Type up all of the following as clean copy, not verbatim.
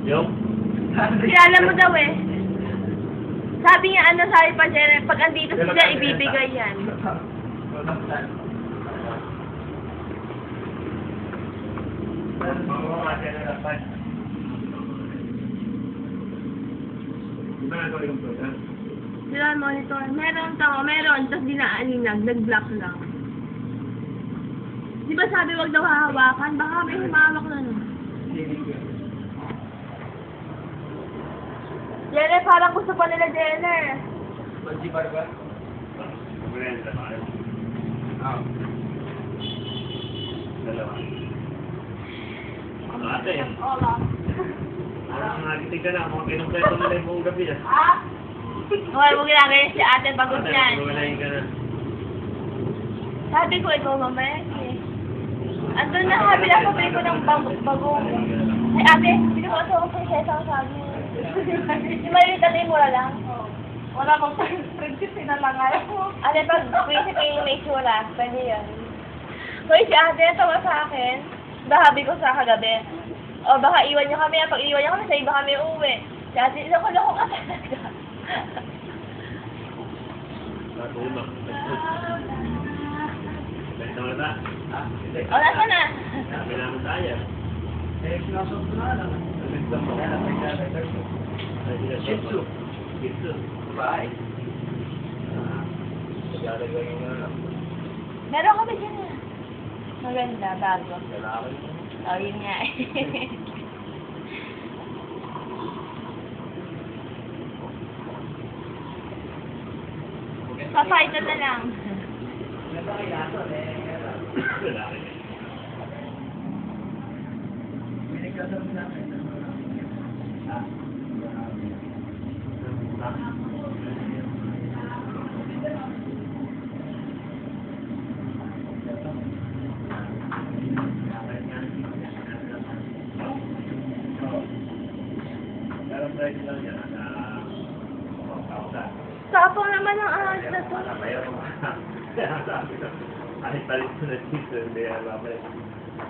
Yung? Kilala mo daw eh. Sabi niya, ano, sabi pa siya, pag andito sila, ibibigay yan. Sila monitor. Meron tao, meron. Tapos dinaaninag, nag-block lang. Di ba sabi wag daw hahawakan? Baka may humawak na no. Jenner, parang gusto pa nila Jenner. Pag-jibar ba? Dalawa. Ate. Hola. Nakitig ka na, mga kinumpleto na lang buong gabi. Ah? Okay, huwag ginagawa si ate pagod yan. Ate, ka na. Sabi ko, ikaw mamaya eh. Andun na sabi na pabili ko ng bagong. Ay ate, pinukuha ko sa sesa ko sabi. Yung maliit na mura lang. Wala bang prinsip na lang ayaw mo. Ate, pag prinsip yung may sura, pwede yun. Hoy, si ate, tawa sa akin. Bahabi ko sa kagabi. O baka iwan niyo kami, pag iwan niyo kami, sa iba kami uuwi. Si ate, loko-loko ka talaga. Natulog. Benta mo na. O, nasa na? Sabi namin tayo. Sinasok ko na lang. Shih Tzu. Shih Tzu. Bye. Meron kami dyan na. Maganda, bago. Lalaki. O, yun nga eh. Papayto na lang. Lalaki. Tapos naman ang ahas na to. Alit-alit ko na dito. Hindi, alam mo.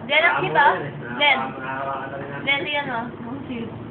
Diyan ang kita. Diyan. Diyan, diyan o. Ang cute.